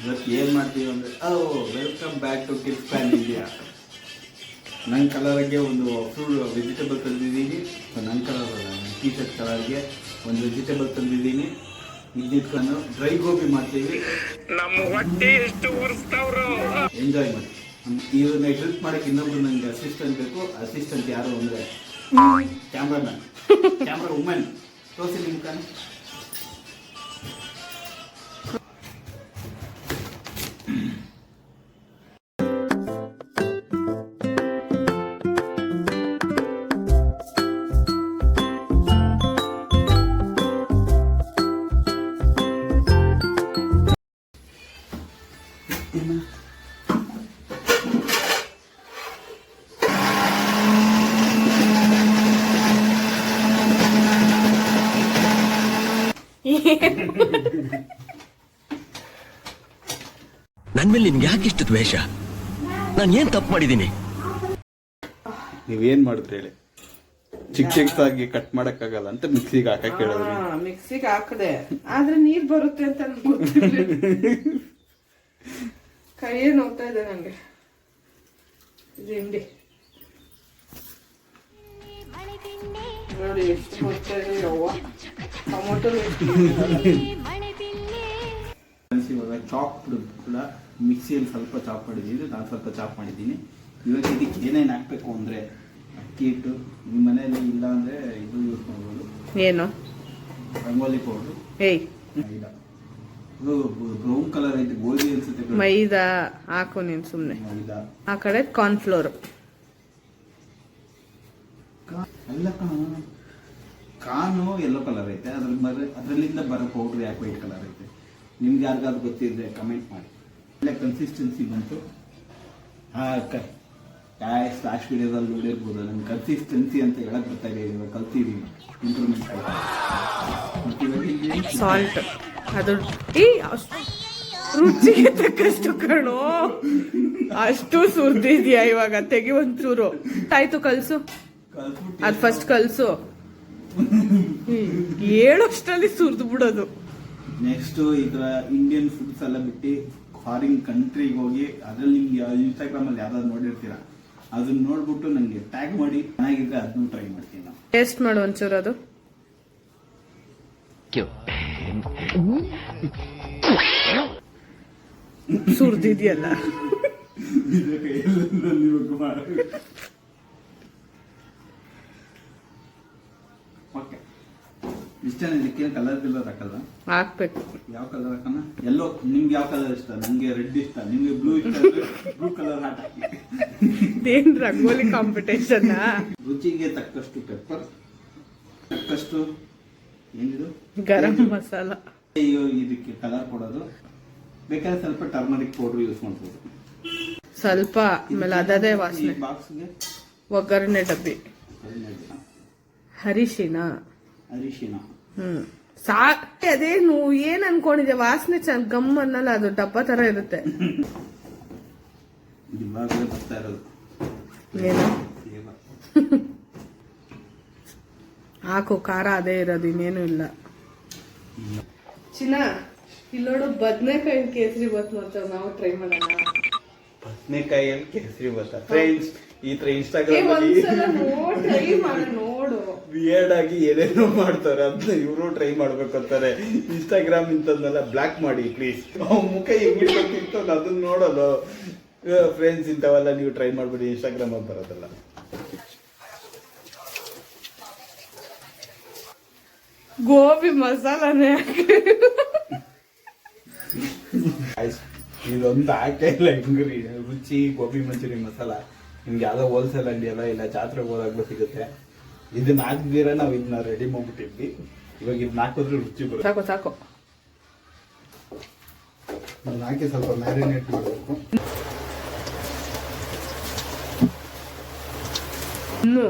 ಇವತ್ತು ಏನು ಮಾಡ್ತೀವಿ ಅಂದರೆ welcome back to tips pan India. ನನ್ನ ಕಲರ್ಗೆ ಒಂದು ಫ್ರೂಟ್ ವೆಜಿಟೇಬಲ್ ತಂದಿದ್ದೀನಿ. ನನ್ನ ಕಲರ್ ಅಲ್ಲ, ನನ್ನ ಟೀ ಶರ್ಟ್ ಕಲರ್ಗೆ ಒಂದು ವೆಜಿಟೇಬಲ್ ತಂದಿದ್ದೀನಿ. ಇದ್ದಿಟ್ಕೊಂಡು ಡ್ರೈ ಗೋಬಿ ಮಾಡ್ತೀವಿ. ನಮ್ಮ ಹೊಟ್ಟೆ ಎಷ್ಟು ಉರಿಸ್ತಾವ್ರು. ಎಂಜಾಯ್ ಮಾಡಿ. ಇವನ್ನ ಹೆಲ್ಪ್ ಮಾಡೋಕ್ಕೆ ಇನ್ನೊಬ್ರು ನನಗೆ ಅಸಿಸ್ಟೆಂಟ್ ಬೇಕು. ಅಸಿಸ್ಟೆಂಟ್ ಯಾರು ಅಂದರೆ ಕ್ಯಾಮ್ರಾಮನ್, ಕ್ಯಾಮ್ರಾ ವುಮೆನ್. ತೋರಿಸಿ ನಿಮ್ಮ ಕಣ್ಣು. ನನ್ ಮೇಲೆ ನಿನ್ಗೆ ಯಾಕೆ ಇಷ್ಟು ದ್ವೇಷ? ನಾನು ಏನ್ ತಪ್ಪು ಮಾಡಿದ್ದೀನಿ? ನೀವೇನ್ ಮಾಡಿದ್ರಿ ಹೇಳಿ? ಚಿಕ್ಕದಾಗಿ ಕಟ್ ಮಾಡಕ್ಕಾಗಲ್ಲ ಅಂತ ಮಿಕ್ಸಿಗೆ ಹಾಕಕ್ ಹೇಳಿದ್ರಿ. ಮಿಕ್ಸಿಗೆ ಹಾಕದೆ ಆದ್ರೆ ನೀರ್ ಬರುತ್ತೆ ಅಂತ ನನ್ಗೆ ಗೊತ್ತಿಲ್ಲ. ಕೈಯೇ ನೋಡ್ತಾ ಇದೆ ನಂಗೆ. ಹಿಂಡಿ ನೋಡಿ ಎಷ್ಟು ಬರ್ತಾ ಇದೆ. ಯವ್ವ ಟೊಮೊಟೊ ಇವಾಗ ಚಾಪ್ ಕೂಡ ಮಿಕ್ಸಿಯಲ್ಲಿ ಸ್ವಲ್ಪ ಚಾಪ್ ಮಾಡಿದ್ದೀನಿ. ನಾನು ಸ್ವಲ್ಪ ಚಾಪ್ ಮಾಡಿದ್ದೀನಿ. ಇವಾಗ ಇದಕ್ಕೆ ಏನೇನು ಹಾಕ್ಬೇಕು ಅಂದರೆ ಅಕ್ಕಿ ಹಿಟ್ಟು. ನಿಮ್ಮ ಮನೆಯಲ್ಲಿ ಇಲ್ಲ ಅಂದರೆ ಇದು ಯೂಸ್ ಮಾಡ್ಬೋದು. ಏನು? ರಂಗೋಲಿ ಪೌಡ್ರು. ಮೈದಾ. ಇದು ಬ್ರೌನ್ ಕಲರ್ ಐತೆ, ಗೋಧಿ ಅನ್ಸುತ್ತೆ. ಮೈದಾ ಹಾಕು ನೀನು ಸುಮ್ಮನೆ. ಮೈದಾ. ಆ ಕಡೆ ಕಾರ್ನ್ಫ್ಲೋರ್. ಎಲ್ಲ ಕಾನು ಎಲ್ಲೋ ಕಲರ್ ಐತೆ. ಅದರಲ್ಲಿಂದ ಬರೋ ಪೌಡ್ರ್ ಯಾಕೆ ವೈಟ್ ಕಲರ್ ಐತೆ? ನಿಮ್ಗೆ ಯಾರಿಗಾದ್ರು ಗೊತ್ತಿದ್ರೆ ಕಮೆಂಟ್ ಮಾಡಿ. ಒಳ್ಳೆ ಕನ್ಸಿಸ್ಟೆನ್ಸಿ ಬಂತು. ಲಾಸ್ಟ್ ವಿಡಿಯೋದಲ್ಲಿ ನೋಡಿರ್ಬೋದು. ನಮ್ಗೆ ಕನ್ಸಿಸ್ಟೆನ್ಸಿ ಅಂತ ಹೇಳಕ್ ಗೊತ್ತಾಗ ಇವಾಗ ಕಲ್ತಿದ್ದೀವಿ. ಇಂಪ್ರೂವ್ಮೆಂಟ್ ಆಯ್ತು. ಸಾಲ್ಟ್ ಅದು ರುಚಿಗೆ ತಕ್ಕಷ್ಟು ಕಣೋ. ಅಷ್ಟು ಸುರಿದಿದ್ಯಾ ಇವಾಗ? ತೆಗಿ ಒಂಚೂರು. ಆಯ್ತು ಕಲ್ಸು. ಅದು ಫಸ್ಟ್ ಕಲ್ಸು. ಹೇಳೋಷ್ಟರಲ್ಲಿ ಸುರಿದು ಬಿಡೋದು. ನೆಕ್ಸ್ಟ್ ಇದರ ಇಂಡಿಯನ್ ಫುಡ್ಸ್ ಎಲ್ಲ ಬಿಟ್ಟು ಫಾರಿನ್ ಕಂಟ್ರಿಗೆ ಹೋಗಿ ಅದ್ರಲ್ಲಿ ನಿಮ್ಗೆ ಇನ್ಸ್ಟಾಗ್ರಾಮ್ ಅಲ್ಲಿ ಯಾವ್ದಾದ್ರು ನೋಡಿರ್ತೀರಾ, ಅದನ್ನ ನೋಡ್ಬಿಟ್ಟು ನನಗೆ ಟ್ಯಾಗ್ ಮಾಡಿ. ಚೆನ್ನಾಗಿದ್ರೆ ಅದನ್ನು ಟ್ರೈ ಮಾಡ್ತೀನಿ. ನಾವು ಟೇಸ್ಟ್ ಮಾಡು ಒಂಚೂರು. ಅದು ಸುರಿದಿದ್ಯಲ್ಲ. ಓಕೆ, ಇಷ್ಟನೇ. ಇದಕ್ಕೆ ಕಲರ್ ಹಾಕಲ್ಲ? ಹಾಕ್ಬೇಕು. ಯಾವ ಕಲರ್ ಹಾಕೋಣ? ಎಲ್ಲೋ. ನಿಮ್ಗೆ ಯಾವ ಕಲರ್ ಇಷ್ಟ? ನಿಮ್ಗೆ ರೆಡ್ ಇಷ್ಟ, ನಿಮ್ಗೆ ಬ್ಲೂ ಇಷ್ಟ. ಬ್ಲೂ ಕಲರ್ ಹಾಟ್ ಹಾಕಿ. ಇದೇನ್ ರಂಗೋಲಿ ಕಾಂಪಿಟೇಷನ್? ರುಚಿಗೆ ತಕ್ಕಷ್ಟು ಪೆಪ್ಪರ್, ತಕ್ಕಷ್ಟು ಏನಿದು ಗರಂ ಮಸಾಲ. ಇದಕ್ಕೆ ಕಲರ್ ಕೊಡೋದು. ಬೇಕಾದ್ರೆ ಸ್ವಲ್ಪ ಟರ್ಮರಿಕ್ ಪೌಡರ್ ಯೂಸ್ ಮಾಡ್ಬೋದು. ಸ್ವಲ್ಪ. ಆಮೇಲೆ ಅದೇ ವಾಸನೆ. ಬಾಕ್ಸ್ಗೆ ಒಗ್ಗರಣೆ ಡಬ್ಬಿ. ಅರಿಶಿನ. ಸಾಕೆ. ಅದೇನು ಏನ್ ಅನ್ಕೊಂಡಿದ್ದೆ? ವಾಸನೆ ಚೆಂದ ಗಮ್ ಅನ್ನಲ್ಲ. ಅದು ಡಬ್ಬ ತರ ಇರುತ್ತೆ. ಇವಾಗಲೇ ಬರ್ತಾ ಇರೋದು. ಏನು ಹಾಕು. ಖಾರ ಅದೇ ಇರೋದು, ಇನ್ನೇನು ಇಲ್ಲ. ಚಿನ್ನ ಇಲ್ಲೋಡು ಬದ್ನೆಕಾಯಿ ಕೇಸರಿ ಬಾತ್ ಮಾಡ್ತಾವ. ನಾವು ಟ್ರೈ ಮಾಡೋಣ. ಬದ್ನೆಕಾಯಲ್ಲಿ ಕೇಸರಿ ಬಾತ್ ಫ್ರೆಂಡ್ಸ್. ಈ ತರ ಇನ್ಸ್ಟಾಗ್ರಾಮ್ ಟ್ರೈ ಮಾಡಿ ನೋಡು. ವಿಯರ್ಡ್ ಆಗಿ ಏನೇನೋ ಮಾಡ್ತಾರೆ. ಅದನ್ನ ಇವರು ಟ್ರೈ ಮಾಡ್ಬೇಕು ಅಂತಾರೆ. ಇನ್ಸ್ಟಾಗ್ರಾಮ್ ಇಂಥದ್ನೆಲ್ಲ ಬ್ಲಾಕ್ ಮಾಡಿ ಪ್ಲೀಸ್. ಮುಖ ಹೆಂಗಿರ್ಬೇಕಿತ್ತು ಅದನ್ನ ನೋಡೋದು. ಫ್ರೆಂಡ್ಸ್, ಇಂಥವೆಲ್ಲ ನೀವು ಟ್ರೈ ಮಾಡ್ಬಿಡಿ. ಇನ್ಸ್ಟಾಗ್ರಾಮ್ ಅಲ್ಲಿ ಬರೋದಲ್ಲ. ಗೋಬಿ ಮಸಾಲಾನೇ ಇದೊಂದು ಹಾಕಿಲ್ಲ. ಹೆಂಗ್ರಿ ರುಚಿ ಗೋಬಿ ಮಂಚೂರಿ ಮಸಾಲ ನಿಮ್ಗೆ ಯಾವ್ದೋ ಹೋಲ್ಸೇಲ್ ಅಂಗಡಿ ಎಲ್ಲ ಇಲ್ಲ, ಜಾತ್ರೆಗೆ ಹೋದಾಗ್ಲೂ ಸಿಗುತ್ತೆ. ಇದನ್ನ ಹಾಕ್ದಿರ ನಾವು ಇದನ್ನ ರೆಡಿ ಮಾಡ್ಬಿಟ್ಟಿದ್ವಿ. ಇವಾಗ ಇದನ್ನ ಹಾಕಿದ್ರೆ ರುಚಿ ಬರುತ್ತೆ. ಸಾಕು ಸಾಕು. ಅದನ್ನ ಹಾಕಿ ಸ್ವಲ್ಪ ಮ್ಯಾರಿನೇಟ್ ಮಾಡಬೇಕು. ಇನ್ನು